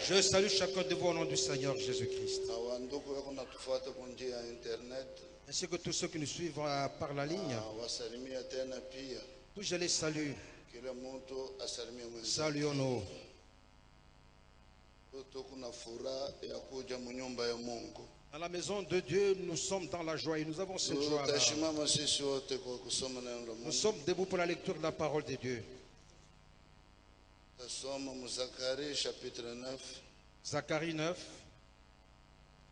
Je salue chacun de vous au nom du Seigneur Jésus-Christ. Ainsi que tous ceux qui nous suivent par la ligne. Tous je les salue. Saluons-nous. Dans la maison de Dieu, nous sommes dans la joie et nous avons cette joie-là. Nous sommes debout pour la lecture de la parole de Dieu. Zacharie chapitre 9. Zacharie 9.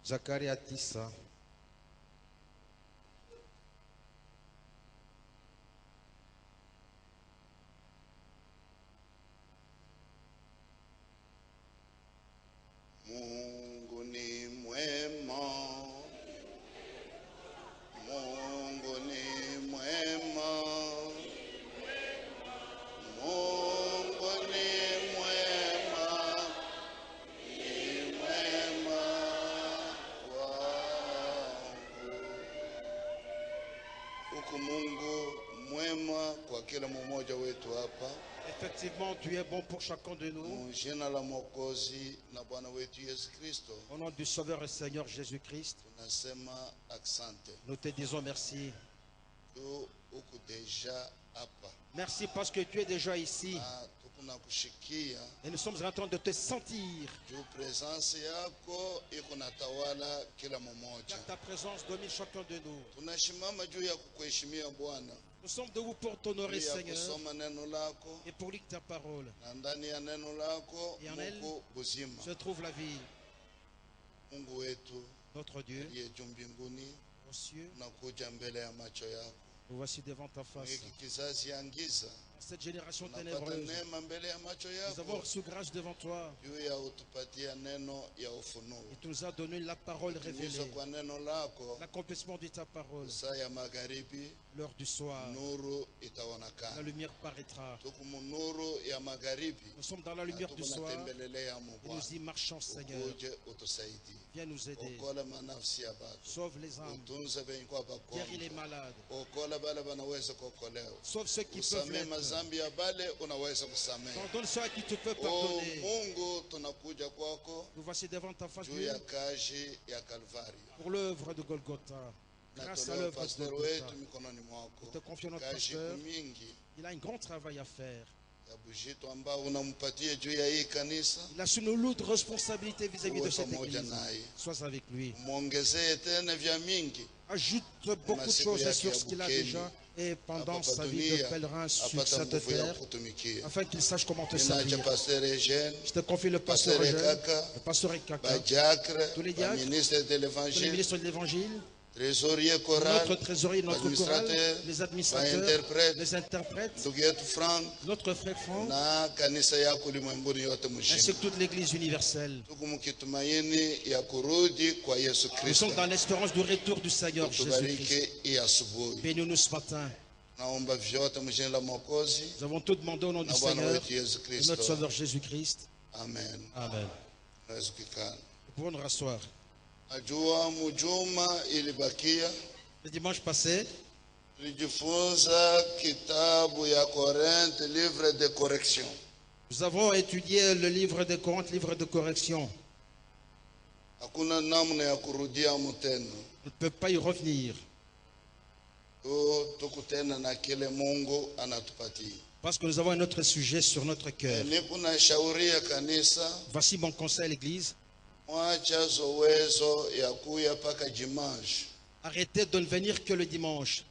Zacharie Atissa. Mungu ni mwema. Mungu ni mwema. Mungu ni mwema. Ni mwema wangu. Huku Mungu mwema kwa kila mmoja wetu hapa. Effectivement, tu es bon pour chacun de nous. Au nom du Sauveur et Seigneur Jésus-Christ, nous te disons merci. Merci parce que tu es déjà ici. Et nous sommes en train de te sentir. Car ta présence domine chacun de nous. Nous sommes debout pour t'honorer, Seigneur, et pour lire ta parole. Et en elle se trouve la vie. Notre Dieu, aux cieux, nous voici devant ta face. Cette génération ténébreuse, nous avons reçu grâce devant toi. Et tu nous as donné la parole révélée, l'accomplissement de ta parole. L'heure du soir, la lumière paraîtra. Nous sommes dans la lumière du soir et nous y marchons, Seigneur. Viens nous aider. Sauve les âmes. Guéris les malades. Sauve ceux qui peuvent l'être. Pardonne ceux à qui tu peux pardonner. Nous voici devant ta face, Dieu, pour l'œuvre de Golgotha. Grâce à l'œuvre de Golgotha, nous te confions notre pasteur. Il a un grand travail à faire. Il a su nos lourdes responsabilités vis-à-vis de cette église. Sois avec lui. Ajoute beaucoup de choses sur ce qu'il a déjà et pendant sa vie de pèlerin sur cette terre, afin qu'il sache comment te servir. Je te confie le pasteur Eugène, le pasteur Ekaka, tous les diacres, tous les ministres de l'évangile, notre trésorier, notre chorale, les administrateurs, les interprètes, notre frère Franck, ainsi que toute l'église universelle. Nous sommes dans l'espérance du retour du Seigneur Jésus-Christ. Bénis-nous ce matin. Nous avons tout demandé au nom du Seigneur et notre Sauveur Jésus-Christ. Amen. Amen. Nous pouvons nous rasseoir. Le dimanche passé, nous avons étudié le livre de Corinthe, livre de correction. On ne peut pas y revenir. Parce que nous avons un autre sujet sur notre cœur. Voici mon conseil à l'église. Arrêtez de ne venir que le dimanche.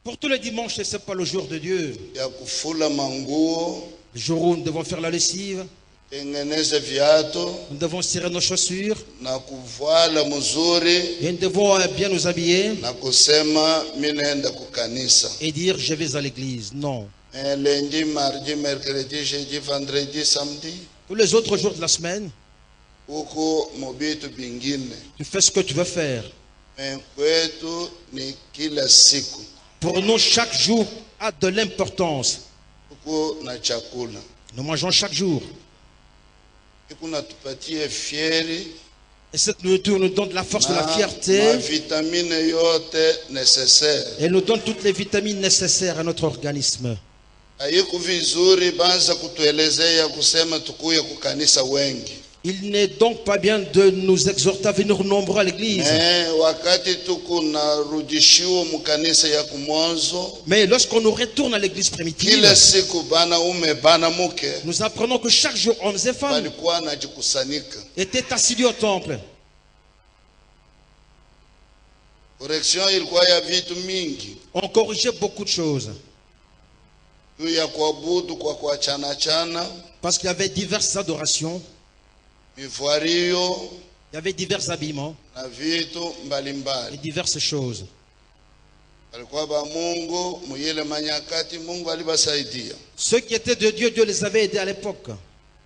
Pour tous les dimanches, ce n'est pas le jour de Dieu. Le jour où nous devons faire la lessive. Nous devons cirer nos chaussures. Et nous devons bien nous habiller. Et dire je vais à l'église. Non. Lundi, mardi, mercredi, jeudi, vendredi, samedi. Tous les autres jours de la semaine, tu fais ce que tu veux faire. Pour nous, chaque jour a de l'importance. Nous mangeons chaque jour. Et cette nourriture nous donne de la force, de la fierté. Et nous donne toutes les vitamines nécessaires à notre organisme. Haiko vizuri banza kutuelezea kusema tukuye kukanisa wengi. Il n'est donc pas bien de nous exhorter à venir nombreux à l'église. Mais lorsqu'on nous retourne à l'église primitive, nous apprenons que chaque jour, hommes et femmes étaient assidus au temple. On corrigeait beaucoup de choses. Parce qu'il y avait diverses adorations. Il y avait divers habillements et diverses choses. Ceux qui étaient de Dieu, Dieu les avait aidés à l'époque.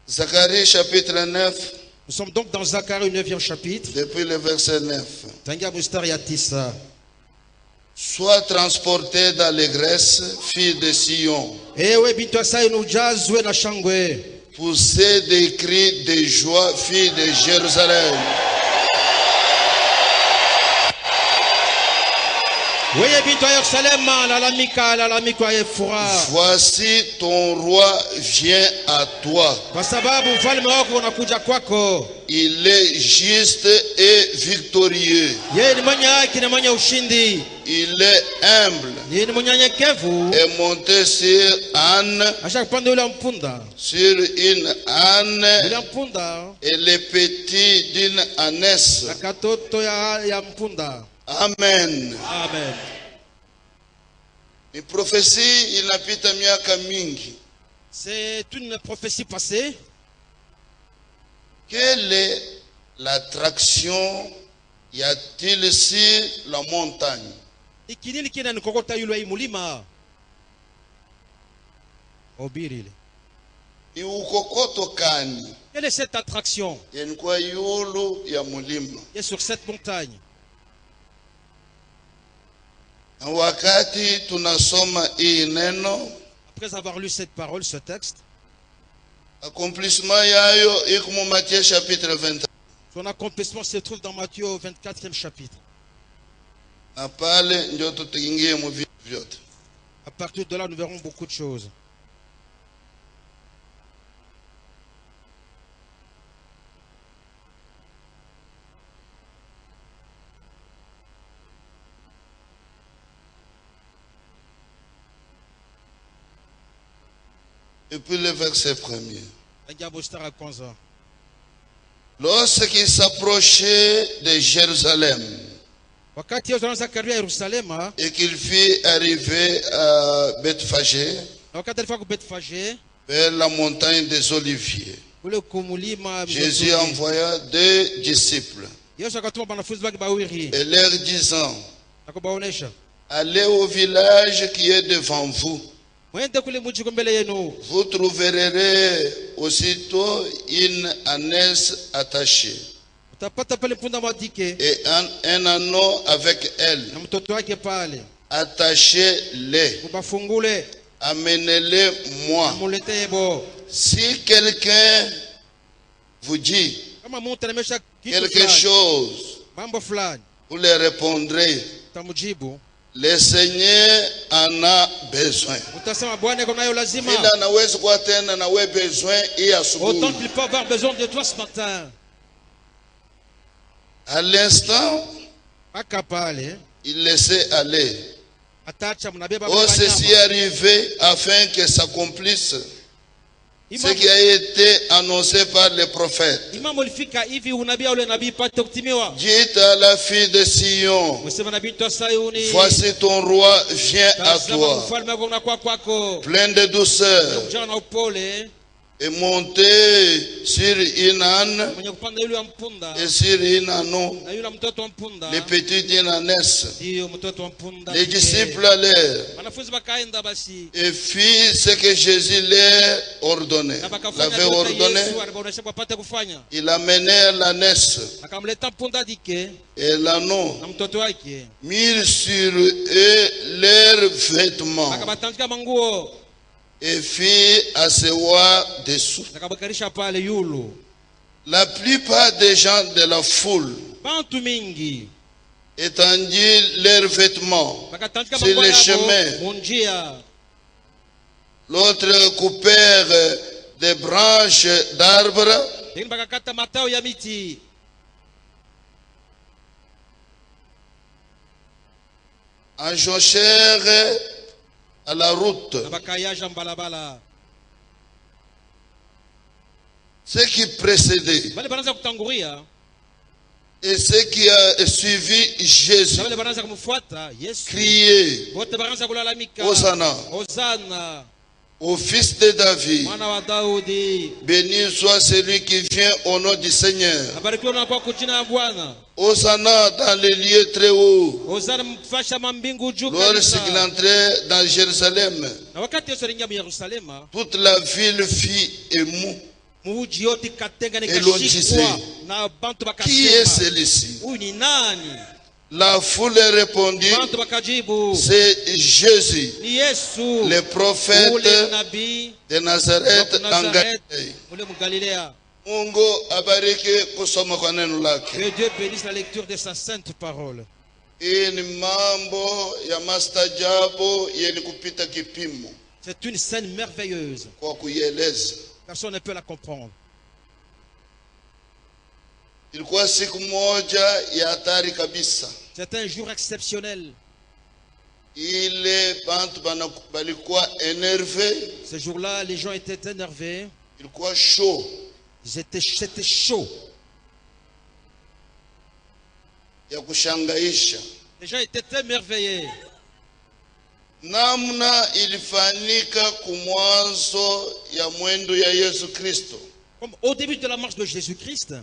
Zacharie chapitre 9. Nous sommes donc dans Zacharie 9e chapitre. Depuis le verset 9. Sois transporté d'allégresse, fille de Sion. Poussez des cris de joie, fille de Jérusalem. Voici ton roi vient à toi. Il est juste et victorieux. Il est humble et monté sur une âne et les petits d'une ânesse. Amen. Amen. Une prophétie inapita miaka mingi. C'est une prophétie passée. Quelle est l'attraction y a-t-il sur la montagne? Quelle est cette attraction? Et sur cette montagne. Wakati tunasoma hii neno, après avoir lu cette parole, ce texte, accomplissement yayo iko mu Matthieu chapitre 20. Son accomplissement se trouve dans Matthieu au 24e chapitre. Na pale ndio tutaingie mu vitu vyote. À partir de là, nous verrons beaucoup de choses. Et puis le verset premier. Lorsqu'il s'approchait de Jérusalem et qu'il fit arriver à Bethphagée, vers la montagne des Oliviers, Jésus envoya 2 disciples et leur disant: allez au village qui est devant vous. Vous trouverez aussitôt une ânesse attachée et un anneau avec elle. Attachez-les. Amenez-les moi. Si quelqu'un vous dit quelque chose, vous leur répondrez: le Seigneur en a besoin. Autant qu'il peut avoir besoin de toi ce matin. À l'instant, il laissait aller. Oh, ceci est arrivé afin que s'accomplisse ce qui a été annoncé par les prophètes. Dites à la fille de Sion: voici ton roi vient à toi, plein de douceur, et monté sur une âne et sur une anneau, les petits d'une ânesse. Les disciples allèrent et firent ce que Jésus leur ordonnait. L'avait ordonné. Ils amenèrent l'ânesse et l'anneau, mirent sur eux leurs vêtements et fit asseoir dessous. La plupart des gens de la foule étendirent leurs vêtements sur les chemins L'autre coupèrent des branches d'arbres. Enjonchèrent à la route. Ce qui précédait et ce qui a suivi Jésus criait Hosanna au fils de David. Béni soit celui qui vient au nom du Seigneur. Hosanna dans les lieux très hauts. Lorsqu'il entrait dans Jérusalem, toute la ville fit émou. Et l'on disait, qui est celui-ci? La foule répondit, c'est Jésus, le prophète de Nazareth en Galilée. Que Dieu bénisse la lecture de sa sainte parole. C'est une scène merveilleuse. Personne ne peut la comprendre. C'est un jour exceptionnel. Ce jour-là, les gens étaient énervés. C'était chaud. Les gens étaient émerveillés. Namna ilifanyika kumwanzo ya mwendo ya Yesu Kristo. Comme au début de la marche de Jésus-Christ.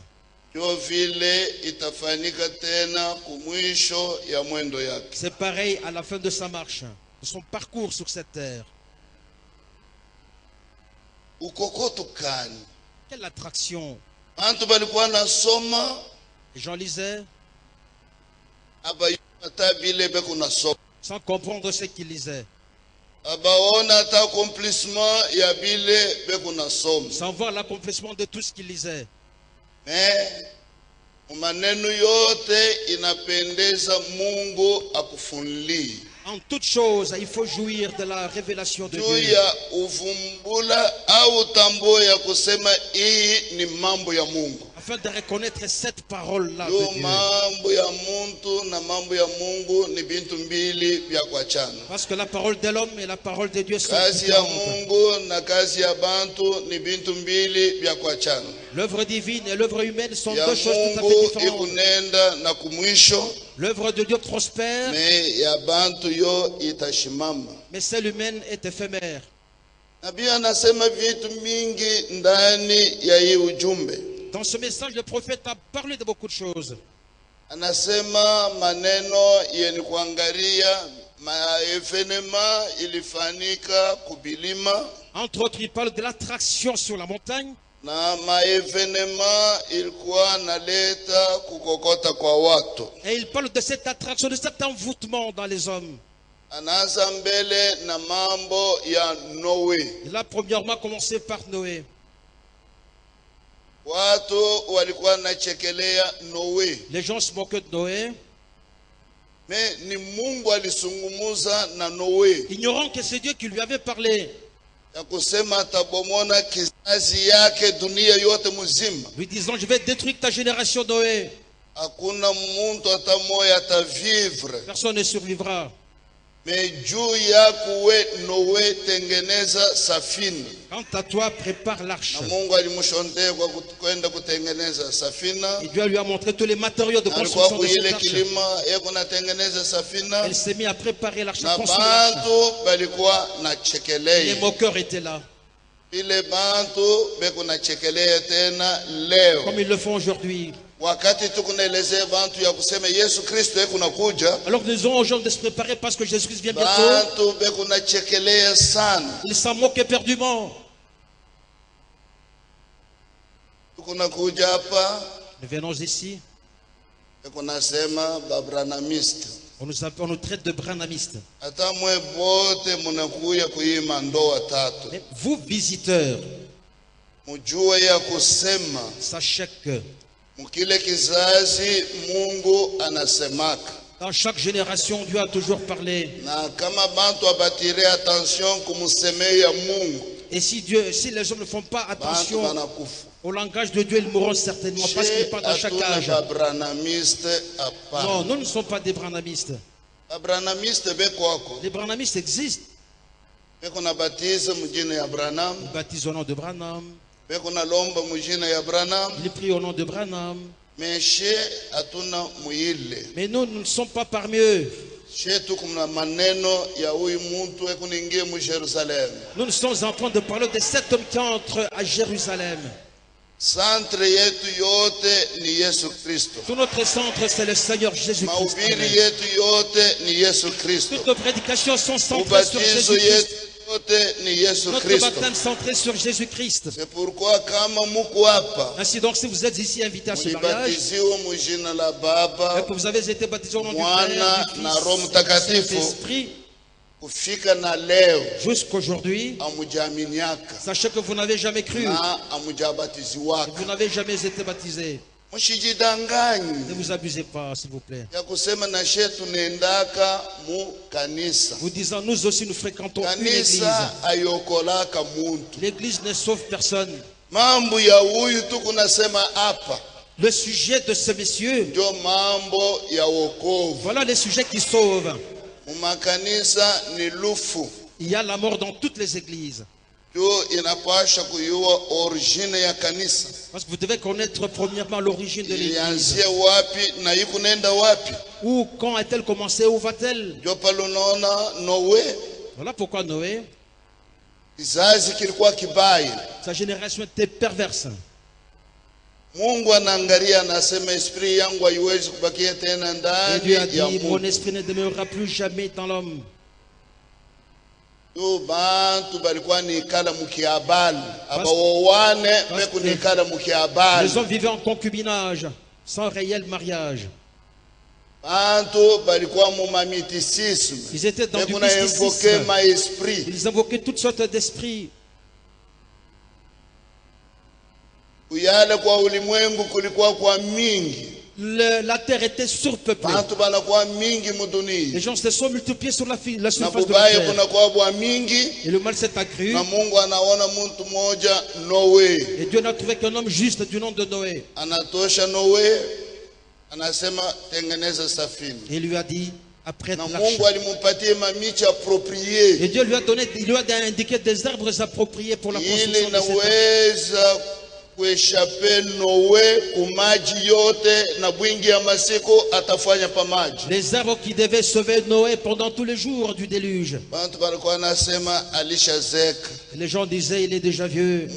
C'est pareil à la fin de sa marche, de son parcours sur cette terre. Quelle attraction. Les gens lisaient sans comprendre ce qu'ils lisaient, sans voir l'accomplissement de tout ce qu'ils lisaient. Mais maneno yote inapendeza Mungu akufunli. En toute chose, il faut jouir de la révélation de Dieu. Afin de reconnaître cette parole-là de Dieu. Parce que la parole de l'homme et la parole de Dieu sont différentes. L'œuvre divine et l'œuvre humaine sont deux choses tout à fait différentes. L'œuvre de Dieu prospère, mais celle humaine est éphémère. Dans ce message, le prophète a parlé de beaucoup de choses. Entre autres, il parle de l'attraction sur la montagne. Et il parle de cette attraction, de cet envoûtement dans les hommes. Il a premièrement commencé par Noé. Les gens se moquaient de Noé, ignorant que c'est Dieu qui lui avait parlé, lui disant, je vais détruire ta génération, Noé. Personne ne survivra. Mais quant à toi, prépare l'arche. Et Dieu lui a montré tous les matériaux de construction de cette arche. Elle s'est mise à préparer l'arche, à construire l'arche. Les moqueurs étaient là. Comme ils le font aujourd'hui. Alors nous avons aux gens de se préparer parce que Jésus-Christ vient bientôt. Ils s'en moquent éperdument. Nous venons ici. On nous traite de branamistes. Mais vous, visiteurs, sachez que Dans chaque génération, Dieu a toujours parlé. Et si les hommes ne font pas attention au langage de Dieu, ils mourront certainement parce qu'il parle dans chaque âge. Non, nous ne sommes pas des branhamistes. Les branhamistes existent. Ils baptisent au nom de Branham. Ils prient au nom de Branham. Mais nous ne sommes pas parmi eux. Nous sommes en train de parler de cet homme qui entre à Jérusalem. Tout notre centre, c'est le Seigneur Jésus-Christ. Toutes nos prédications sont centrées sur Jésus-Christ. Notre baptême centré sur Jésus-Christ. C'est pourquoi ainsi donc, si vous êtes ici invité à ce mariage et que vous avez été baptisé au nom du Père, du Fils et de l'Esprit, jusqu'aujourd'hui, sachez que vous n'avez jamais cru, vous n'avez jamais été baptisé. Ne vous abusez pas, s'il vous plaît. Vous disant, nous aussi nous fréquentons une église. L'église ne sauve personne. Le sujet de ce monsieur, voilà les sujets qui sauvent. Il y a la mort dans toutes les églises. Parce que vous devez connaître premièrement l'origine de l'église. Où, quand a-t-elle commencé, où va-t-elle? Voilà pourquoi Noé, sa génération était perverse. Et Dieu a dit, mon esprit ne demeurera plus jamais dans l'homme. Les hommes vivaient en concubinage, sans réel mariage. Ils étaient dans du mysticisme. Ils invoquaient toutes sortes d'esprits. La terre était surpeuplée. Les gens se sont multipliés sur la surface de la terre. Et le mal s'est accru. Et Dieu n'a trouvé qu'un homme juste du nom de Noé. Et il lui a dit, après l'arche. Et Dieu lui a donné, il lui a indiqué des arbres appropriés pour la construction de cette arche. Les arbres qui devaient sauver Noé pendant tous les jours du déluge. Les gens disaient, il est déjà vieux.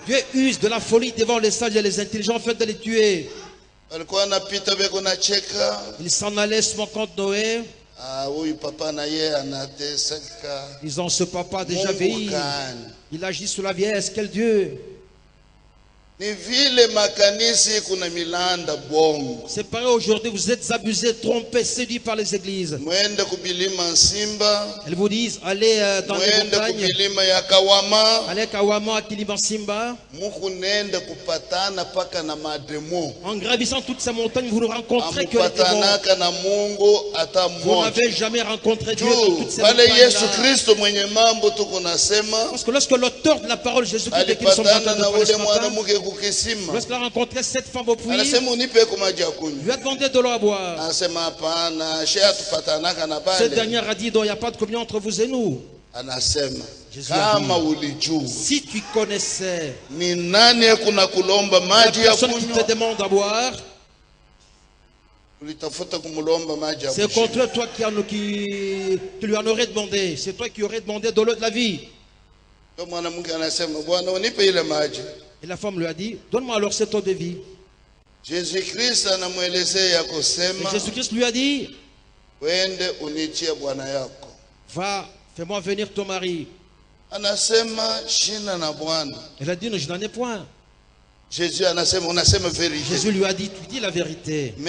Dieu use de la folie devant les sages et les intelligents afin de les tuer. Il s'en allait se moquant de Noé. Disant, ce papa a déjà vieilli. Il agit sous la vieillesse. Quel Dieu! C'est pareil aujourd'hui, vous êtes abusés, trompés, séduits par les églises. Elles vous disent, allez dans les montagnes, allez à Kawama, à Kilimansimba. En gravissant toutes ces montagnes, vous ne rencontrez que les démons. Vous n'avez jamais rencontré Dieu dans toutes ces montagnes-là. Parce que lorsque l'auteur de la parole, Jésus-Christ, qui nous sommes en train de parler ce matin, lorsqu'il a rencontré cette femme au puits, lui a demandé de l'eau à boire. Cette dernière a dit, il n'y a pas de communion entre vous et nous. Jésus a dit, si tu connaissais la personne qui te demande à boire, c'est contre toi qui lui en aurait demandé. C'est toi qui aurais demandé de l'eau de la vie. Et la femme lui a dit, donne-moi alors cette eau de vie. Et Jésus-Christ lui a dit, va, fais-moi venir ton mari. Elle a dit, non, je n'en ai point. Jésus lui a dit, tu dis la vérité. Tu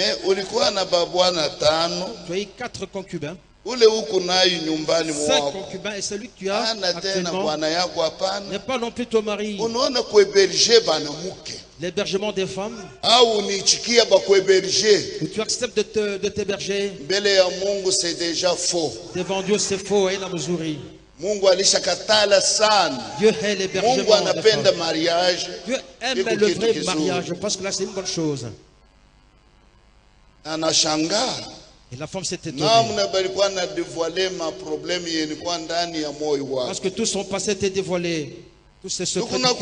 as eu 4 concubins. Ce concubin est celui que tu as actuellement n'est pas non plus ton mari. L'hébergement des femmes, où tu acceptes de t'héberger, devant Dieu c'est faux. Dieu hait l'hébergement des femmes. Dieu aime le vrai mariage parce que là c'est une bonne chose. Et la femme s'est étonnée. Parce que tout son passé était dévoilé. Tous ces secrets du cœur.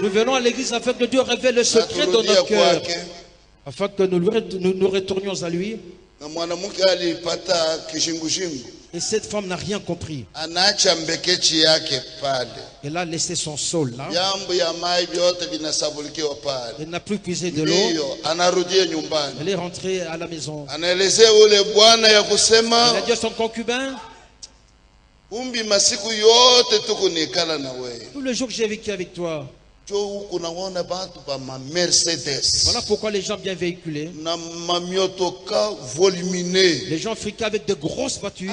Nous venons à l'église afin que Dieu révèle le secret de nos cœurs. Afin que nous retournions à lui. Et cette femme n'a rien compris. Elle a laissé son saule là. Elle n'a plus puisé de l'eau. Elle est rentrée à la maison. Elle a dit à son concubin, tout le jour que j'ai vécu avec toi, voilà pourquoi les gens bien véhiculés, les gens friqués avec de grosses voitures,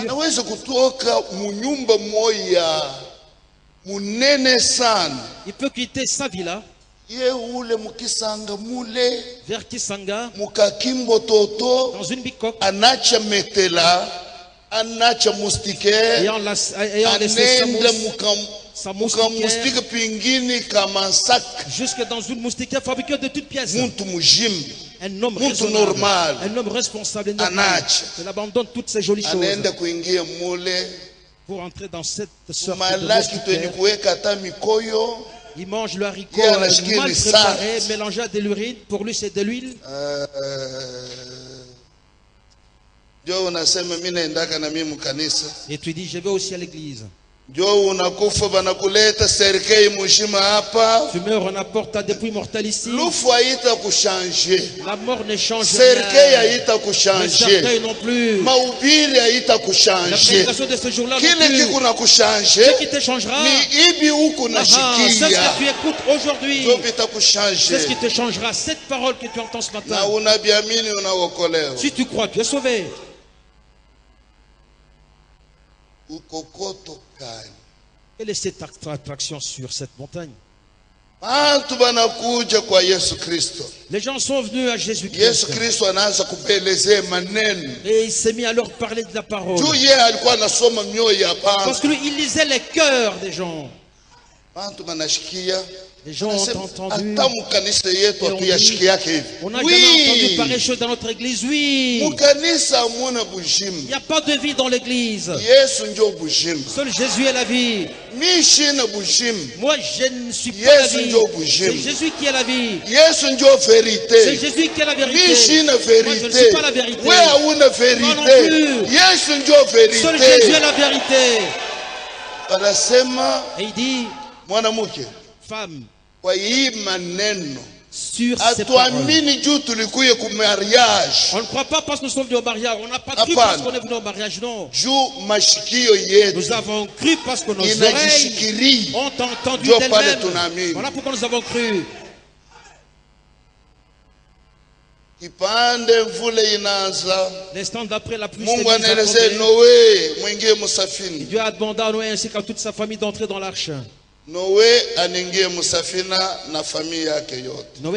il peut quitter sa villa vers Kisanga dans une bicoque, ayant laissé sa moustiquaire jusque dans une moustiquaire fabriquée de toutes pièces. Un homme raisonnable, un homme responsable et normal. Il abandonne toutes ces jolies choses pour entrer dans cette sorte de moustiquaire. Il mange le haricot mal préparé, mélangé à de l'urine. Pour lui c'est de l'huile. Et tu dis, je vais aussi à l'église. Tu meurs, on apporte ta dépouille mortelle ici. La mort ne change rien. Le cercueil non plus. La prédication de ce jour-là non plus. Ce qui te changera, c'est ce que tu écoutes aujourd'hui. C'est ce qui te changera. Cette parole que tu entends ce matin. Si tu crois, tu es sauvé. Quelle est cette attraction sur cette montagne? Les gens sont venus à Jésus-Christ. Et il s'est mis à leur parler de la parole. Parce que lui, il lisait les cœurs des gens. Les gens ont entendu. On n'a jamais entendu pareille chose dans notre église. Oui. Il n'y a pas de vie dans l'église. Seul Jésus est la vie. Moi, je ne suis pas la vie. C'est Jésus qui est la vie. C'est Jésus qui est la vérité. Moi, je ne suis pas la vérité. Moi non plus. Seul Jésus est la vérité. Et il dit, femme, sur ces paroles. On ne croit pas parce que nous sommes venus au mariage. On n'a pas cru parce qu'on est venu au mariage, non. Nous avons cru parce que nos oreilles ont entendu d'elles-mêmes. Voilà pourquoi nous avons cru. L'instant d'après, la pluie s'est mise à tomber. Dieu a demandé à Noé ainsi qu'à toute sa famille d'entrer dans l'arche. Noé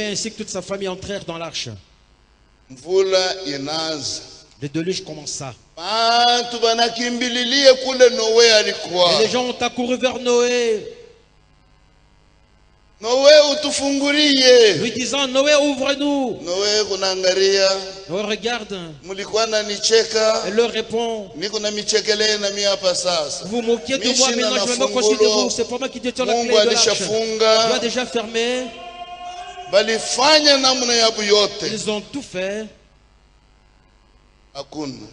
ainsi que toute sa famille entrèrent dans l'arche. Le déluge commença. Et les gens ont accouru vers Noé. Lui disant, Noé, ouvre-nous. Noé regarde. Elle leur répond, vous moquiez de moi, maintenant je vais me considérer vous. C'est pas moi qui détiens la clé de l'arche. Dieu a déjà fermé. Ils ont tout fait,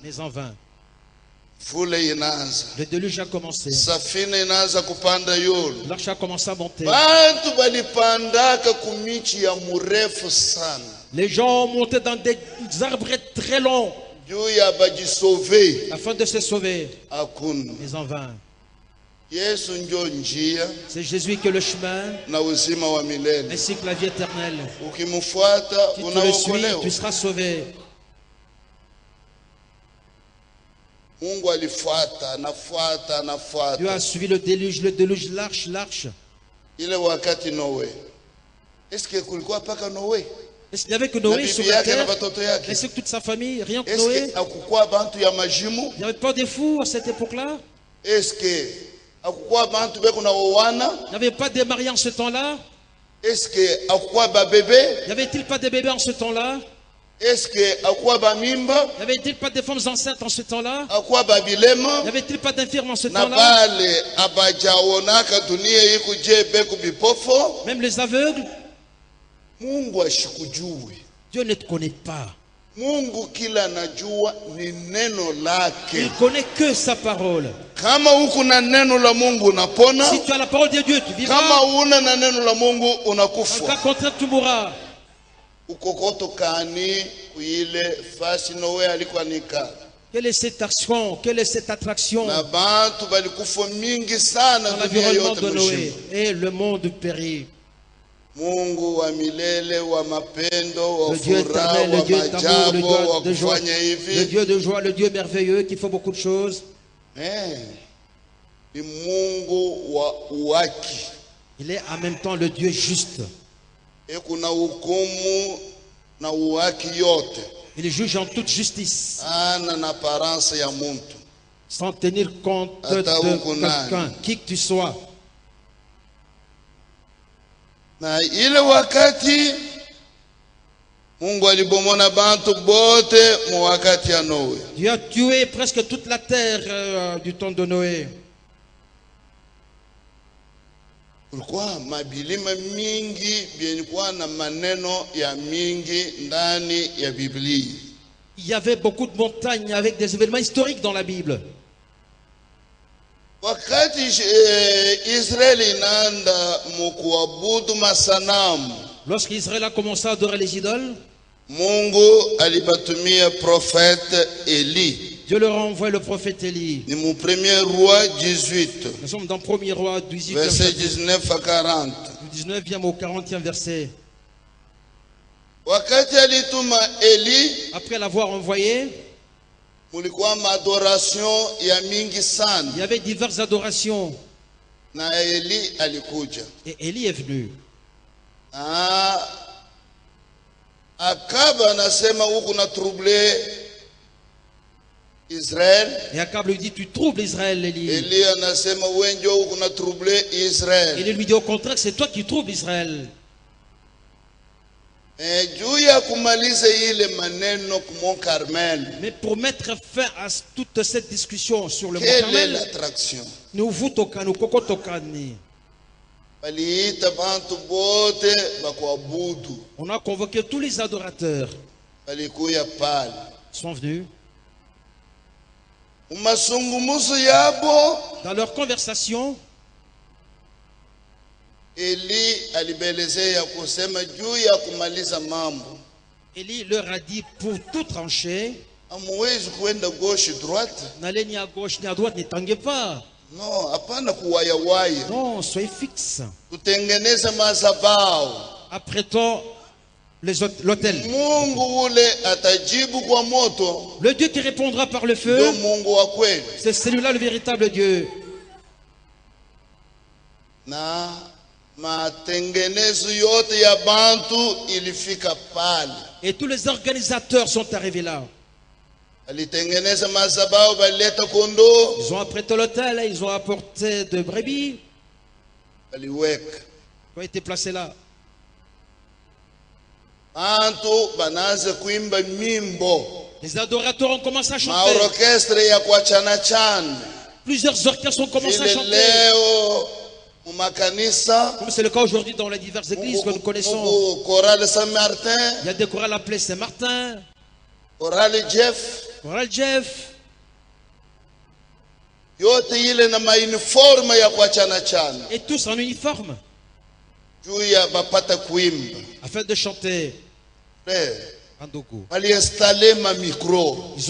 mais en vain. Le déluge a commencé. L'arche a commencé à monter. Les gens ont monté dans des arbres très longs afin de se sauver, mais en vain. C'est Jésus qui est le chemin ainsi que la vie éternelle. Si tu le suis, tu seras sauvé. Dieu a suivi le déluge, l'arche. Est-ce qu'il n'y avait que Noé sur la terre? Est-ce que toute sa famille, rien que Noé? Il n'y avait pas de fous à cette époque-là? Est-ce que il n'y avait pas de mariés en ce temps-là? Est-ce que n'y avait-il pas de bébés en ce temps-là? Est-ce que n'y avait-il pas de femmes enceintes en ce temps-là? N'y avait-il pas d'infirmes en ce temps-là? Même les aveugles? Dieu ne te connaît pas. Il connaît que sa parole. Si tu as la parole de Dieu, tu vivras. En cas contraire, tu mourras. Quelle est cette action? Quelle est cette attraction dans l'environnement de Noé? Et le monde périt. Le Dieu éternel, le Dieu d'amour, le Dieu de joie, le Dieu de joie, le Dieu merveilleux qui fait beaucoup de choses. Il est en même temps le Dieu juste. Il juge en toute justice, sans tenir compte de quelqu'un, qui que tu sois. Na ile wakati Mungu alibomona bantu bote mu wakati ya Noé. Dieu a tué presque toute la terre du temps de Noé. Pourquoi mabilima mingi bienikuwa na maneno ya mingi ndani ya Biblia? Il y avait beaucoup de montagnes avec des événements historiques dans la Bible. Wakati Israeli inaanda mukuabudu masanamu, lorsqu'Israël a commencé à adorer les idoles, Mungu alibatumia prophète Eli. Dieu leur a envoyé le prophète Élie. Ni mu 1er roi 18. Nous sommes dans 1er roi 18. Verset 19 à 40. Du 19e au 40e verset. Wakati alituma Eli, après l'avoir envoyé, il y avait diverses adorations. Na Eli alikuja. Et Élie est venu. Akab anasema huku na troubler Israël. Et Akab lui dit, tu troubles Israël, Élie. Eli anasema wenjo huku na troubler Israël. Élie lui dit au contraire, c'est toi qui troubles Israël. Mais pour mettre fin à toute cette discussion sur le mont Carmel, nous on a convoqué tous les adorateurs. Ils sont venus. Dans leur conversation, Élie leur a dit, pour tout trancher, n'allez ni à gauche ni à droite, ne tanguez pas. Non, soyez fixe. Apprêtons l'autel. Le Dieu qui répondra par le feu, c'est celui-là le véritable Dieu. Et tous les organisateurs sont arrivés là. Ils ont apprêté l'autel, ils ont apporté de brebis. Ils ont été placés là. Les adorateurs ont commencé à chanter. Plusieurs orchestres ont commencé à chanter. Comme c'est le cas aujourd'hui dans les diverses églises que nous connaissons. Il y a des chorales appelées Saint-Martin, chorale Jeff. Et tous en uniforme, afin de chanter. Ils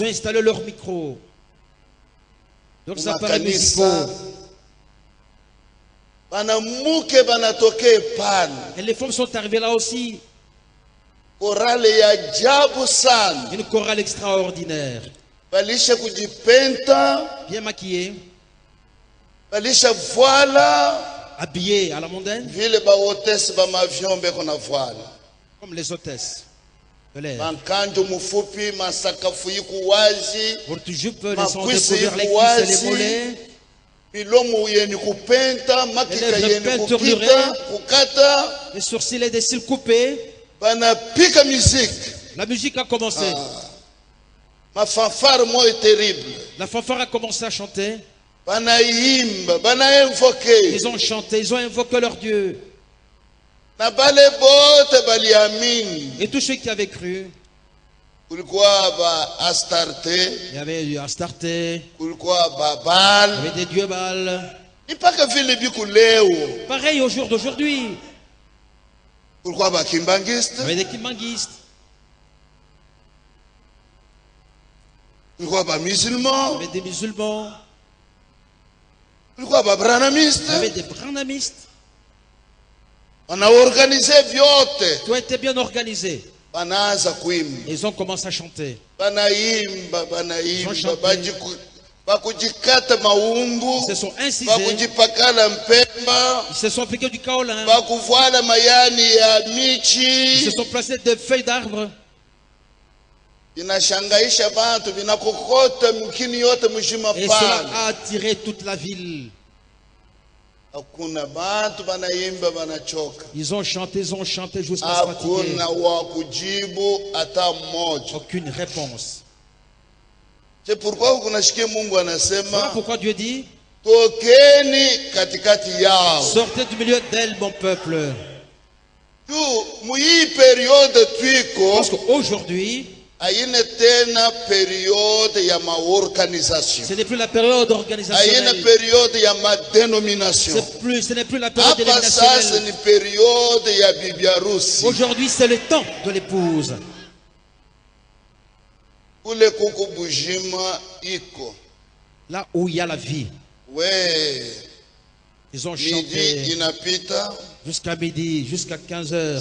ont installé leurs micros, leurs appareils musicaux. Et les femmes sont arrivées là aussi. Une chorale extraordinaire. balisha kujipenta, bien maquillés, balisha voila, habillés à la mondaine, vile ba hôtesse ba avion beko na voila, comme les hôtesses de l'air. Mankanjo mufupi, masakafu yiku wazi, Votre jupe laissant découvrir les cuisses et les mollets. Milomo yeni kupenta, makika yeni kukita, kukata, les sourcils et des cils coupés. Bana pika musique. La musique a commencé. Ma fanfare moi est terrible. La fanfare a commencé à chanter. Bana imba, bana invoquer. Ils ont chanté, ils ont invoqué leur Dieu. Na bale bote bali amin. Et tous ceux qui avaient cru. Kulikuwa ba Astarte. Il y avait du Astarte. Kulikuwa ba Baal. Il y avait des dieux Baal. Ni paka vile biku leo. Pareil au jour d'aujourd'hui. Kulikuwa ba Kimbangiste. Il y avait des Kimbanguistes. Kulikuwa ba musulmans. Il y avait des musulmans. Kulikuwa ba branamistes. Il y avait des branamistes. On a organisé vyote. Tout était bien organisé. Ils ont commencé à chanter. Ils se sont incisés. Ils se sont piqués du kaolin. Ils se sont placés des feuilles d'arbres. Et cela a attiré toute la ville. Ils ont chanté jusqu'à se fatiguer. Aucune réponse. C'est pourquoi Voilà pourquoi Dieu dit: sortez du milieu d'elle, mon peuple. Parce qu'aujourd'hui, ce n'est plus la période organisationnelle. Ce n'est plus la période dénominationnelle. Aujourd'hui, c'est le temps de l'épouse. Là où il y a la vie. Ils ont chanté jusqu'à midi, jusqu'à 15h,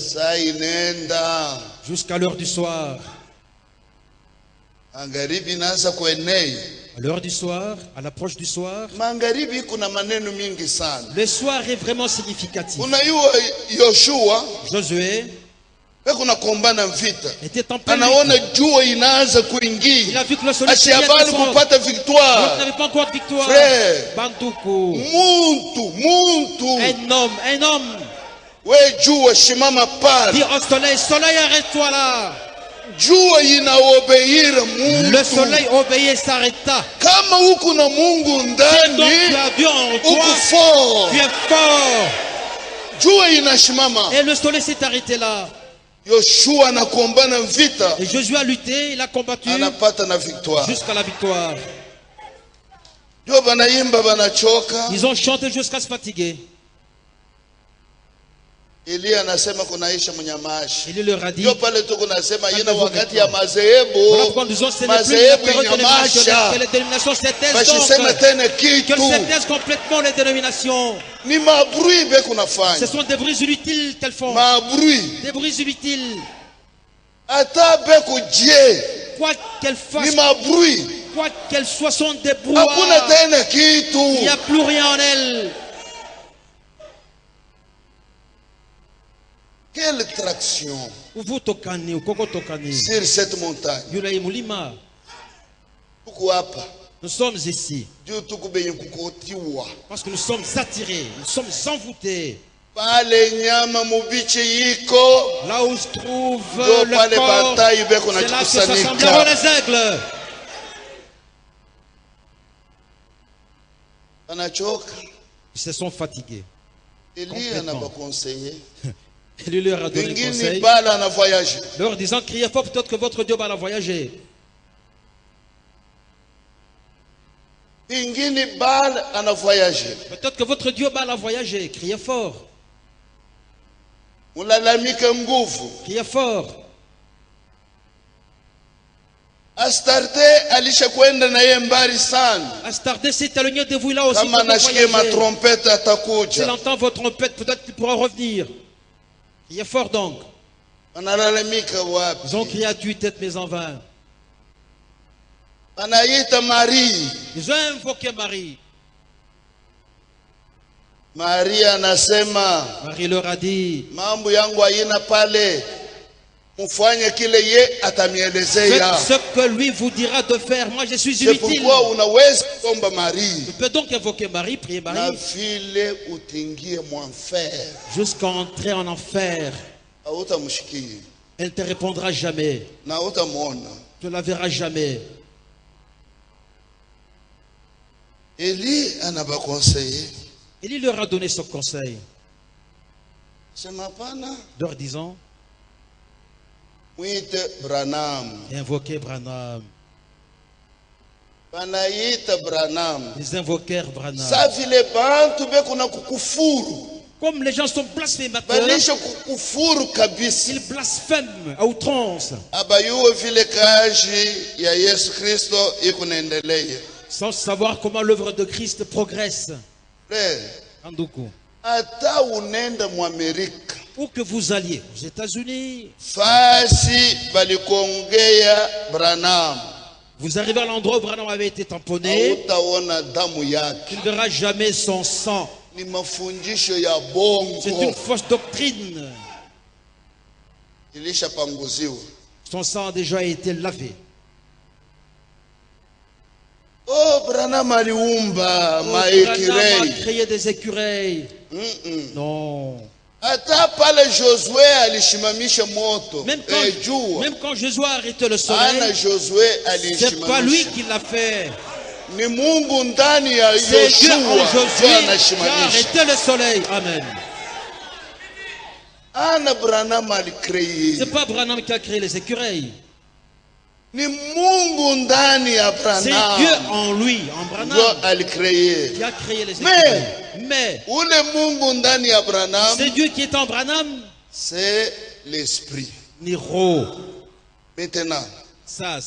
jusqu'à l'heure du soir. À l'heure du soir, à l'approche du soir, le soir est vraiment significatif. Josué était en pleine lutte. Il a vu que le soleil n'avait pas encore de victoire. Bantuku. Un homme. Dit au soleil: soleil, arrête-toi là. Le soleil obéit et s'arrêta. Si donc tu as Dieu en toi, tu es fort. Et le soleil s'est arrêté là. Et Josué a lutté, il a combattu jusqu'à la victoire. Ils ont chanté jusqu'à se fatiguer. Élie leur a dit: voilà pourquoi nous disons que ce n'est plus la période dénominationnelle, que les dénominations s'étaisent donc, que s'étaisent complètement les dénominations. Ce sont des bruits inutiles qu'elles font. Des bruits inutiles. Quoi qu'elles fassent, quoi qu'elles soient, sont des brouillards. Il n'y a plus rien en elles. Quelle traction sur cette montagne. Pourquoi nous sommes ici? Parce que nous sommes attirés, nous sommes envoûtés. Là où se trouve le corps, c'est là que s'assembleront les aigles. Ils se sont fatigués. Il leur a donné conseil, leur disant: criez fort, peut-être que votre Dieu va la voyager. Peut-être que votre Dieu va la voyager. Criez fort. Criez fort. Astarte s'est éloigné de vous là aussi. S'il entend votre trompette, peut-être qu'il pourra revenir. Il est fort donc. Ils ont crié à tue-tête, mais en vain. anaita Marie. Ils ont invoqué Marie. Marie anasema, Marie leur a dit, mambo yangu haina pale, mufanye kile ye atamielezea. Faites ce que lui vous dira de faire. Moi je suis inutile. C'est pourquoi unaweza kuomba Marie. Tu peux donc invoquer Marie, prier Marie. Na vile utingie mu enfer. Jusqu'à entrer en enfer. Hautamshikia. Elle ne te répondra jamais. Na hautamwona. Tu ne la verras jamais. Élie anaba conseiller. Élie leur a donné ce conseil. Leur disant, Branham. Invoquez Branham. Branham. Ils invoquèrent Branham. Comme les gens sont blasphémateurs, ils blasphèment à outrance. Sans savoir comment l'œuvre de Christ progresse. Andoukou. Où que vous alliez, aux États-Unis, vous arrivez à l'endroit où Branham avait été tamponné, tu ne verras jamais son sang. C'est une fausse doctrine. Son sang a déjà été lavé. Oh, Branham a créé des écureuils. Non. Même quand Josué a arrêté le soleil, c'est pas lui qui l'a fait. C'est Dieu en Josué qui a arrêté le soleil. Amen. C'est pas Branham qui a créé les écureuils. C'est Dieu en lui, en Branham, qui a créé les écureuils. Mais c'est Dieu qui est en Branham. C'est l'esprit. Niro. Maintenant, ça.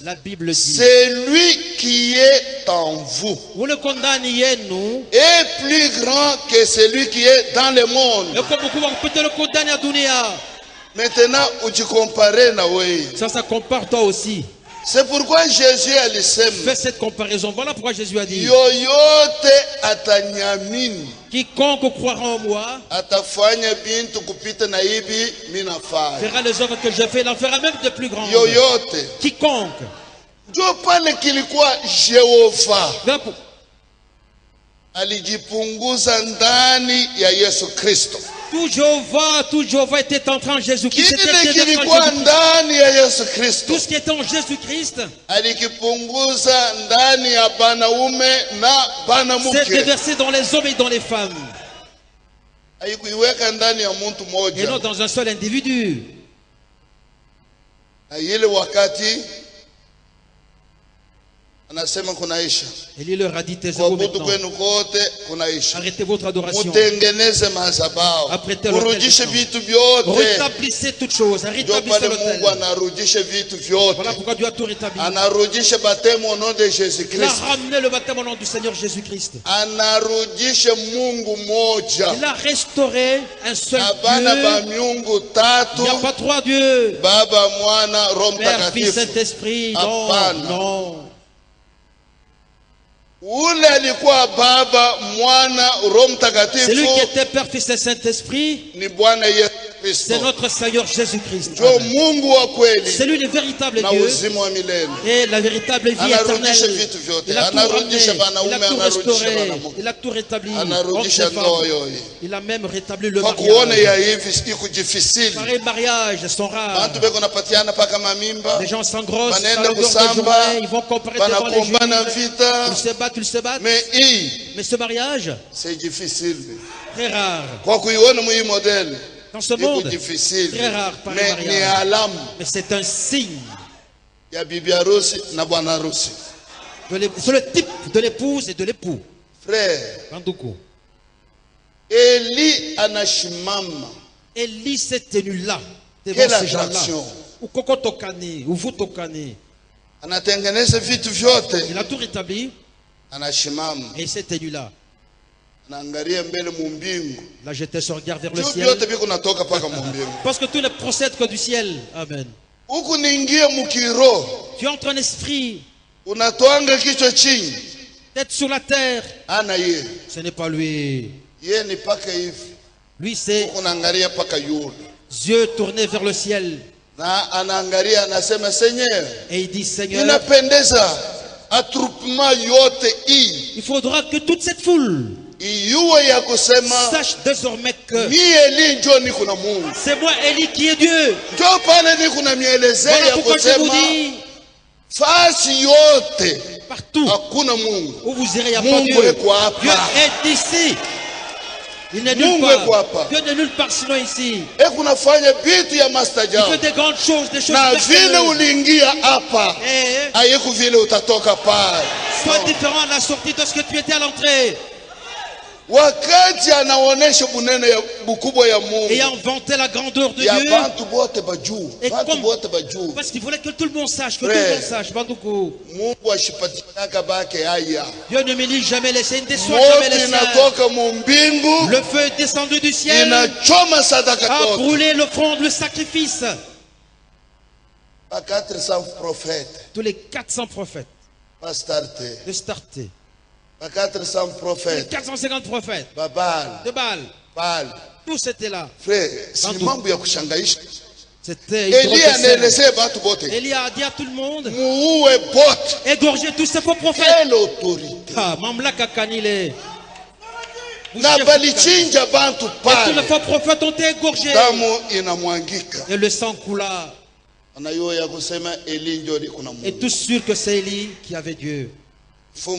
La Bible dit, c'est lui qui est en vous est plus grand que celui qui est dans le monde. Maintenant, tu compares na oui. Ça compare toi aussi. C'est pourquoi Jésus a dit, fais cette comparaison. Voilà pourquoi Jésus a dit, yoyote atanyamini, quiconque croira en moi atafanya bintu kupita na hivi minafanya, fera les œuvres que je fais, il en fera même de plus grandes. Yoyote. Quiconque. Ndio pale kilikuwa Jehova alijipunguza ndani ya Yesu Kristo. Tout Jéhovah était entré en Jésus-Christ. Tout ce qui était en Jésus-Christ s'est déversé dans les hommes et dans les femmes. Et non dans un seul individu. Élie leur a dit, taisez-vous maintenant. Arrêtez votre adoration. Apprêtez l'autel. Rétablissez toutes choses. Rétablissez l'autel. Voilà pourquoi Dieu a tout rétabli. Il a ramené le baptême au nom du Seigneur Jésus-Christ. Il a restauré un seul Dieu. Il n'y a pas trois dieux. Père, Fils, Saint-Esprit. Non. Celui qui était Père, Fils et Saint-Esprit, c'est notre Seigneur Jésus-Christ. C'est lui le véritable Dieu et la véritable vie éternelle. Il a tout ramené, il a tout restauré, il a tout rétabli. Il a même rétabli le mariage. Pareil mariage sont rares. Les gens s'engrossent, ils vont comparer devant les juifs. Ils se battent. Mais ce mariage, c'est difficile. Très rare. Dans ce monde, très rare pareil mariage. Mais c'est un signe. C'est le type de l'épouse et de l'époux. Frère, Élie s'est tenu là, devant ces gens-là. Ou koko tokani, ou vous tokani. Il a tout rétabli. Et il s'est tenu là. Là, j'étais sur regard vers le ciel. Parce que tout ne procède que du ciel. Amen. Tu entres en esprit. Tête sur la terre. Ce n'est pas lui. Lui c'est yeux tournés vers le ciel. Et il dit, Seigneur, il faudra que toute cette foule sache désormais que c'est moi Élie qui est Dieu. Voilà pourquoi je vous dis, partout où vous irez, il n'y a pas Dieu. Dieu est ici. Il n'est nulle part. Dieu n'est nulle part sinon ici. Il fait des grandes choses, des choses merveilleuses. Sois différent à la sortie de ce que tu étais à l'entrée. Ayant vanté la grandeur de Dieu, et parce qu'il voulait que tout le monde sache, que tout le monde sache. Dieu ne m'élit jamais laissé, il ne déçoit jamais les siens. Le feu est descendu du ciel, a brûlé l'offrande, le sacrifice. Tous les 400 prophètes de starter. 450 prophètes de Baal. Tous étaient là. C'était Élie a dit à tout le monde, égorgez tous ces faux prophètes. Mamlaka Kanile. Et tous les faux prophètes ont été égorgés. Et le sang coula. Et tous sûrs que c'est Élie qui avait Dieu. Il faut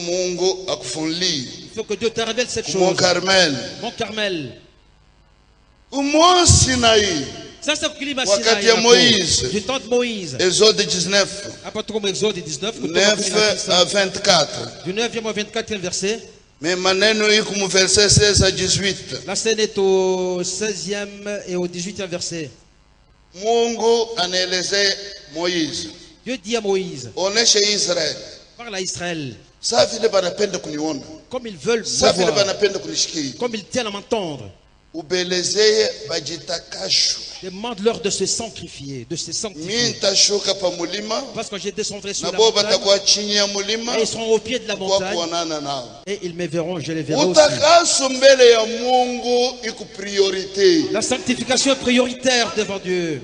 que Dieu te révèle cette chose. Mon Carmel. Ça c'est le climat Sinaï. Du temps de Moïse. Exode 19. 9 à 24. Du 9e au 24e verset. Mais maneno iko mu verset 16 à 18. La scène est au 16e et au 18e verset. Mungu anaelezea Moïse. Dieu dit à Moïse. Oneshe Israël. Parle à Israël. Comme ils veulent me voir, comme ils tiennent à m'entendre, demande-leur de se sanctifier, de se sanctifier. Parce que je descendrai sur la montagne, et ils seront au pied de la montagne, et ils me verront, je les verrai aussi. La sanctification est prioritaire devant Dieu.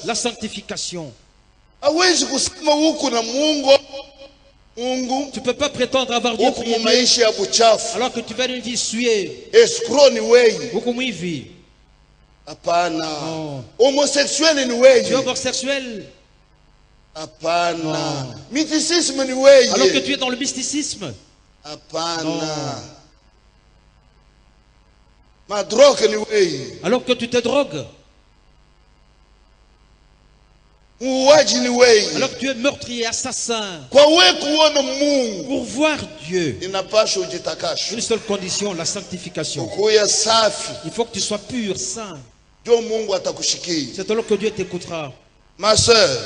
La sanctification. Tu ne peux pas prétendre avoir Dieu prié alors que tu veux une vie suée. Homosexuel tu es homosexuel. Mysticisme alors que tu es dans le mysticisme. Alors que tu te drogues. Alors que tu es meurtrier, assassin. Pour voir Dieu, une seule condition, la sanctification. Il faut que tu sois pur, saint. C'est alors que Dieu t'écoutera. Ma soeur,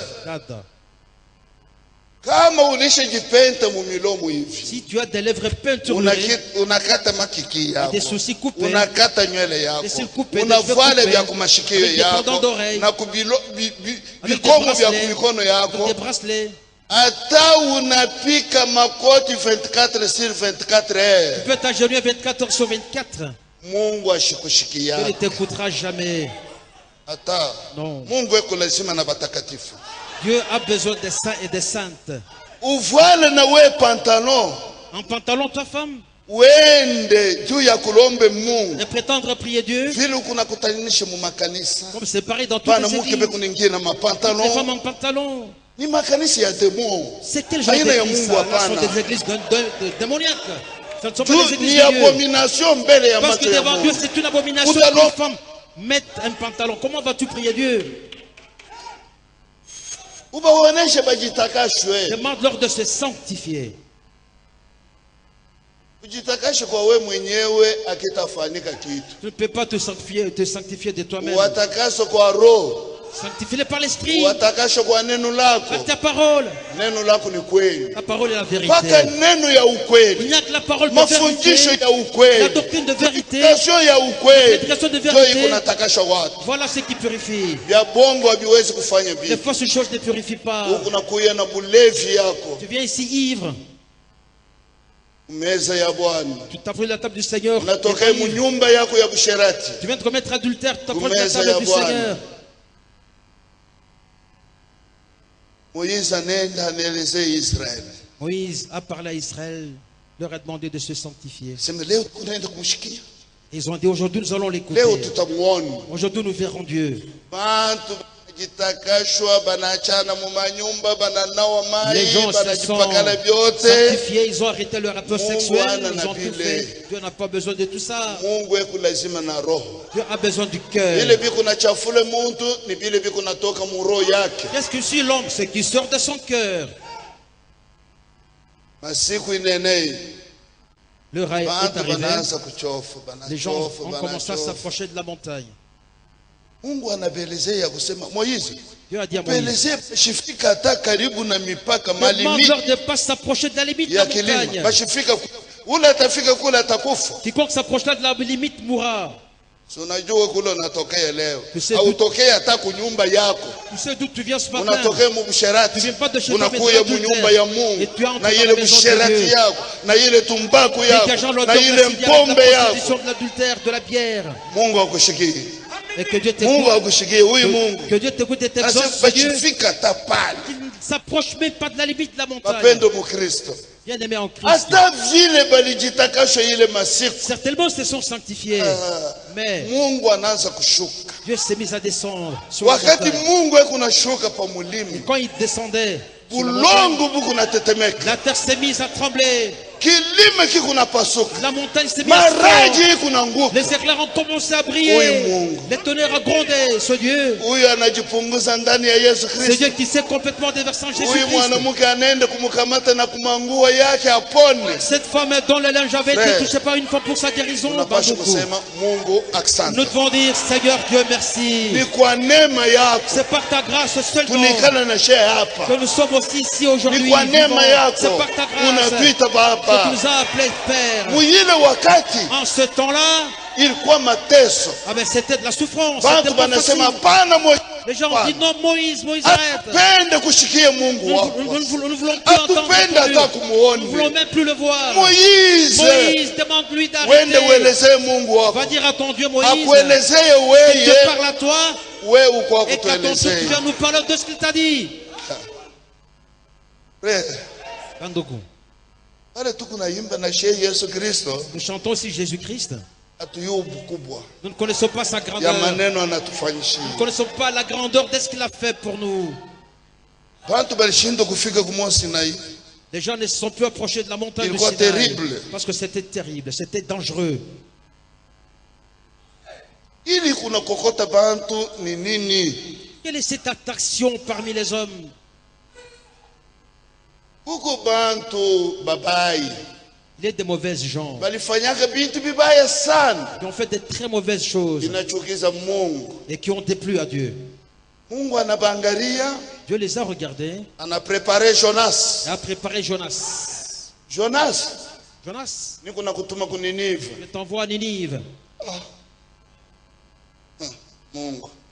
si tu as des lèvres peinturées, des soucis coupés, des cils coupés, des cheveux coupés, avec des cordons d'oreilles, avec des bracelets, tu peux t'agenouiller 24 heures sur 24. Dieu ne t'écoutera jamais. Non. Dieu a besoin des saints et des saintes. En pantalon, ta femme, et prétendre prier Dieu, comme c'est pareil dans toutes les églises. Les femmes en pantalon. C'est quel genre d'église ça? Ce sont des églises démoniaques. Ce ne sont pas des églises de Dieu. Parce que devant Dieu c'est une abomination qu'une femme mette un pantalon. Comment vas-tu prier Dieu? Demande-leur de se sanctifier. Tu ne peux pas te sanctifier de toi-même. Sanctifie-les par l'esprit. Watakasha kwa neno lako. Par ta parole. Neno lako ni kweli. La parole est la vérité. Paka neno ya ukweli. Il n'y a que la parole de Mafundisho vérité. ya ukweli. La doctrine de vérité. Prédication ya ukweli. Prédication de vérité. Ndio inatakasha watu. Voilà ce qui purifie. Vya bongo haviwezi kufanya Les vipi. fausses choses ne purifient pas. Unakuya na bulevi yako. Tu viens ici ivre. Meza ya Bwana. Tu t'approches de la table du Seigneur. Unatoka mu nyumba yako ya busherati. Tu viens de commettre adultère, tu t'approches de la table du Seigneur. Moïse a parlé à Israël, leur a demandé de se sanctifier. Ils ont dit aujourd'hui nous allons l'écouter. Aujourd'hui nous verrons Dieu. Les gens se sont sanctifiés, ils ont arrêté leur rapport sexuel, ils ont tout fait. Dieu n'a pas besoin de tout ça. Dieu a besoin du cœur. Qu'est-ce que c'est l'homme? Ce qui sort de son cœur. Le rail est arrivé. Les gens ont commencé à s'approcher de la montagne. Dieu a dit à Moïse, demande-leur de ne pas s'approcher de la limite de la montagne. Quiconque s'approchera de la limite mourra. Tu sais d'où tu viens ce matin. Tu ne viens pas de chez toi, mais de l'adultère. Et tu as entré dans la maison de Dieu. Dégageant l'odeur de la prostitution, de l'adultère, de la bière. Et que Dieu t'écoute. Que Dieu t'écoute et t'exauce. Dieu qui ne s'approche même pas de la limite de la montagne. Bien-aimé en Christ. Certainement se sont sanctifiés. Mais Dieu s'est mis à descendre sur la montagne. Et quand il descendait, la terre s'est mise à trembler. La montagne s'est mise à trembler. Les éclairs ont commencé à briller. Les tonnerres ont grondé. Ce Dieu, c'est Dieu qui s'est complètement déversé en Jésus-Christ. Cette femme dont le linge avait été touché par une femme pour sa guérison, nous devons dire, Seigneur Dieu, merci. C'est par ta grâce seulement que nous sommes aussi ici aujourd'hui. C'est par ta grâce que tu nous as appelés Père. En ce temps-là, ah ben c'était de la souffrance. Les gens ont dit non, Moïse, arrête. Nous ne voulons plus entendre. Nous ne voulons même plus le voir. Moïse, demande-lui d'arrêter. Va dire à ton Dieu, Moïse, qu'il te parle à toi et qu'à ton tour tu viens nous parler de ce qu'il t'a dit. Nous chantons aussi Jésus-Christ. Nous ne connaissons pas sa grandeur. Nous ne connaissons pas la grandeur de ce qu'il a fait pour nous. Les gens ne se sont plus approchés de la montagne du Sinaï parce que c'était terrible, c'était dangereux. Quelle est cette attraction parmi les hommes? Il y a des mauvaises gens qui ont fait de très mauvaises choses et qui ont déplu à Dieu. Dieu les a regardés. Il a préparé Jonas. Jonas, il t'envoie à Ninive.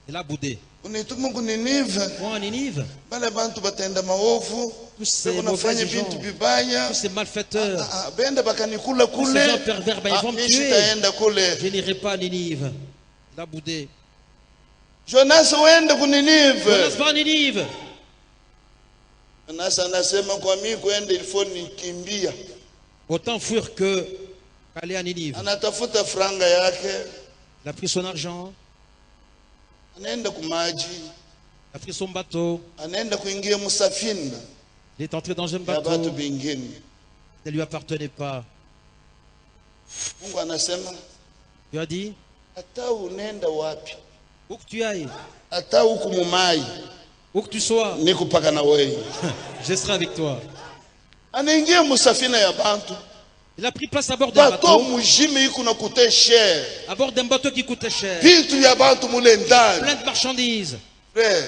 Il a boudé. Pourquoi à Ninive? Tous ces mauvais gens, tous ces malfaiteurs, tous ces gens pervers, ils vont me tuer. Je n'irai pas à Ninive. Il a boudé. Jonas va à Ninive. Autant fuir que aller à Ninive. Il a pris son argent. Il a pris son bateau. Il est entré dans un bateau qui ne lui appartenait pas. Dieu a dit, où que tu ailles, où que tu sois, je serai avec toi. Il a pris place à bord d'un bateau. À bord d'un bateau qui coûtait cher. Plein de marchandises. Frère,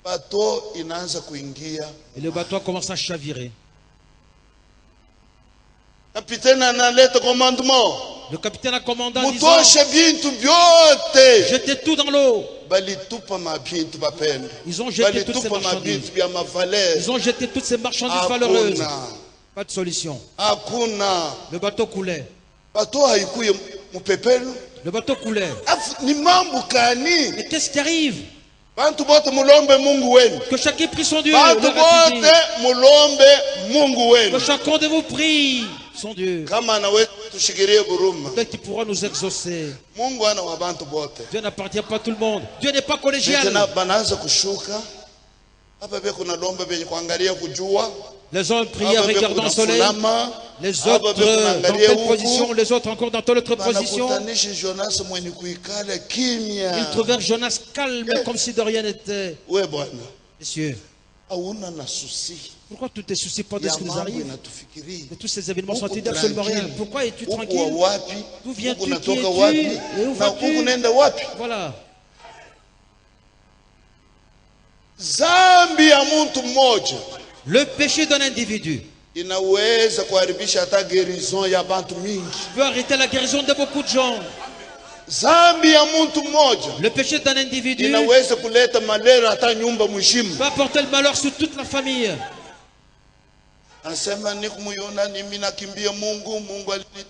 bateau inaanza kuingia. Et le bateau commence à chavirer. Capitaine analeta commandement. Le capitaine a commandé en disant, jetez tout dans l'eau. Ils ont jeté toutes ces marchandises. Ils ont jeté toutes ces marchandises valeureuses. Pas de solution. Le bateau coulait. Le bateau coulait. Mais qu'est-ce qui arrive? Que chacun prie son Dieu. Que chacun de vous prie son Dieu. Peut-être qu'il pourra nous exaucer. Dieu n'appartient pas à tout le monde. Dieu n'est pas collégial. Les uns prient en regardant le soleil. Les autres dans telle position. Les autres encore dans telle autre position. Ils trouvèrent Jonas calme comme si de rien n'était. Messieurs, pourquoi tous tes soucis pas de ce qui nous arrive? De tous ces événements sont-ils absolument rien? Pourquoi es-tu tranquille? D'où viens-tu? Qui es-tu? Et où vas-tu? Voilà. Le péché d'un individu peut arrêter la guérison de beaucoup de gens. Le péché d'un individu peut apporter le malheur sur toute la famille.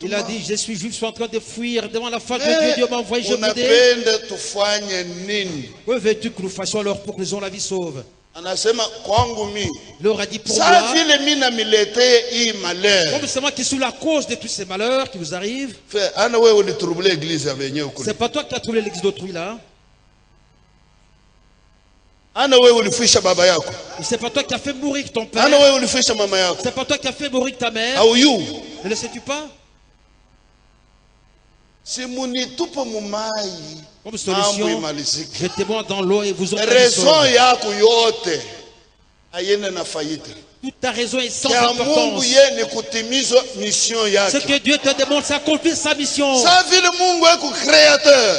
Il a dit, je suis juif, je suis en train de fuir devant la face de Dieu. Dieu m'a envoyé, je me dis. Que veux-tu que nous fassions alors pour que nous ayons la vie sauve? Il leur a dit pour moi, comme c'est moi qui suis la cause de tous ces malheurs qui vous arrivent. C'est pas toi qui as troublé l'église d'autrui là. C'est pas toi qui as fait mourir ton père. C'est pas toi qui as fait mourir ta mère. Ne le sais-tu pas? Comme solution, jetez-moi dans l'eau et vous aurez raison. Toute ta raison est sans importance. Ce que Dieu te demande, c'est accomplir sa mission.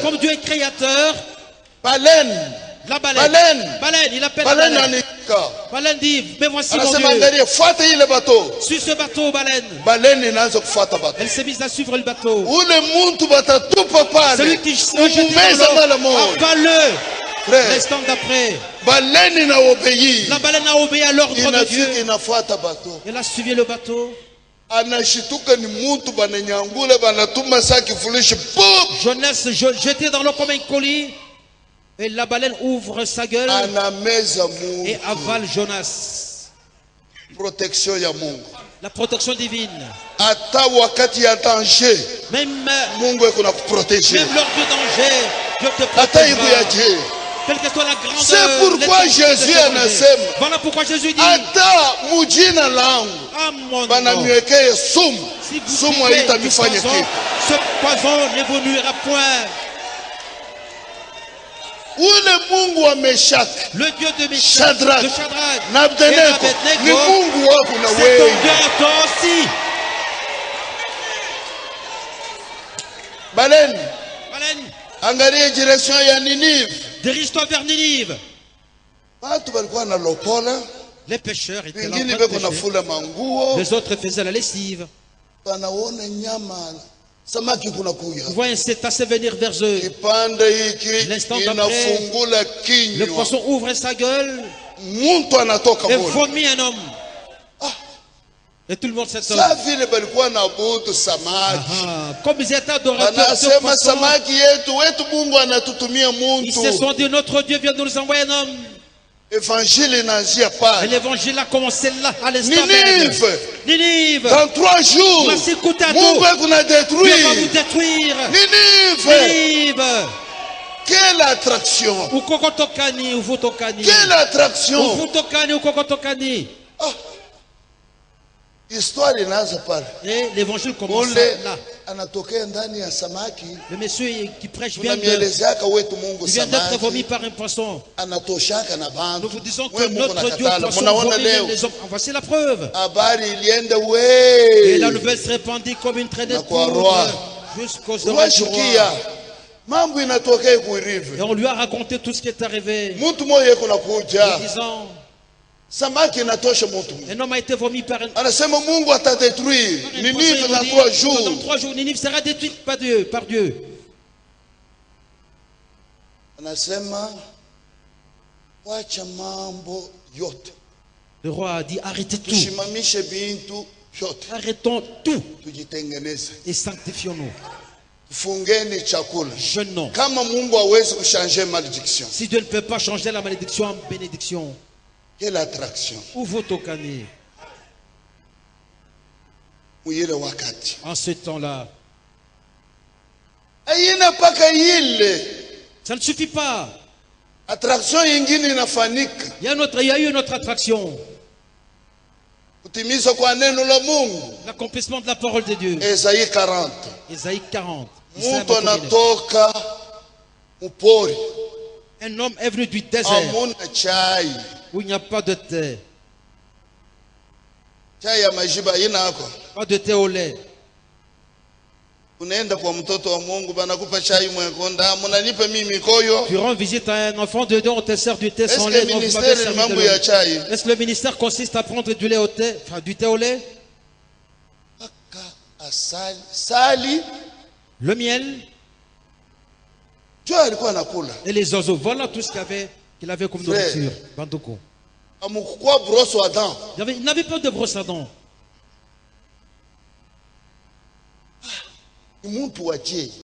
Comme Dieu est créateur, la baleine, il appelle la baleine. Baleine dit, mais voici mon Dieu. Suis ce bateau, baleine. Elle s'est mise à suivre le bateau. Celui qui se jette dans l'eau, avale-le. L'instant d'après, la baleine a obéi à l'ordre de Dieu. Elle a suivi le bateau. Jonas jeté dans l'eau comme un colis. Et la baleine ouvre sa gueule et avale Jonas. La protection divine. Même lors du danger, Dieu te protège. Quelle que soit la grandeur. C'est pourquoi Jésus anasema. Voilà pourquoi Jésus dit. Ata mujina langu. Banamwekea sumu. Sumu haitamfanya kitu. Ce poison ne vous nuira point. Ule Mungu wa Meshach, le Dieu de Meshach, Shadrach, de Shadrach, na Abednego, ni Mungu wako na wewe. C'est ton Dieu à toi aussi. Baleine, angalia direction ya Ninive. Dirige-toi vers Ninive. Watu walikuwa na lopola. Les pêcheurs étaient là en train de pêcher. Les autres faisaient la lessive. Wanaona nyama. Vous voyez un cétacé venir vers eux. L'instant d'après, le poisson ouvre sa gueule et vomit un homme. Et tout le monde s'étonne. Comme ils étaient adorateurs de poisson, ils se sont dit, notre Dieu vient de nous envoyer un homme. Et l'évangile a commencé là, à l'instant même. Ninive, dans 3 jours, Dieu va vous détruire. Ninive. Quelle attraction. Quelle attraction. Histoire inaanza pale. Et l'évangile commence là. Anatokea ndani ya samaki. Le monsieur qui prêche vient d'être vomi par un poisson. Anatoshaka na bantu. Nous vous disons que notre Dieu poisson vomit les hommes. Voici la preuve. Habari ilienda we. Et la nouvelle se répandit comme une traînée de poudre jusqu'aux oreilles du roi. Et on lui a raconté tout ce qui est arrivé. En disant, un homme a été vomi par un... Anasema Mungu atadétruire Ninive dans 3 jours. Dans 3 jours, Ninive sera détruite par Dieu. Anasema wacha mambo yote. Le roi a dit arrêtez tout. Tushimamishe bintu yote. Arrêtons tout. Tujitengeneze. Et sanctifions-nous. Fungeni chakula. Jeûnons. Kama Mungu hawezi kuchanger malédiction. Si Dieu ne peut pas changer la malédiction en bénédiction. Quelle attraction. Où vous tokani? En ce temps-là. Ça ne suffit pas. Attraction ingine inafanika. Il y a eu une autre attraction. L'accomplissement de la parole de Dieu. Ésaïe 40. Ésaïe 40. Un homme est venu du désert où il n'y a pas de thé. Pas de thé au lait. Tu rends visite à un enfant de Dieu, on te sert du thé sans lait. Est-ce que le ministère consiste à prendre du lait au thé, enfin du thé au lait? Le miel et les oiseaux. Voilà tout ce qu'il avait comme nourriture. Bandoko. Il n'avait pas de brosse à dents.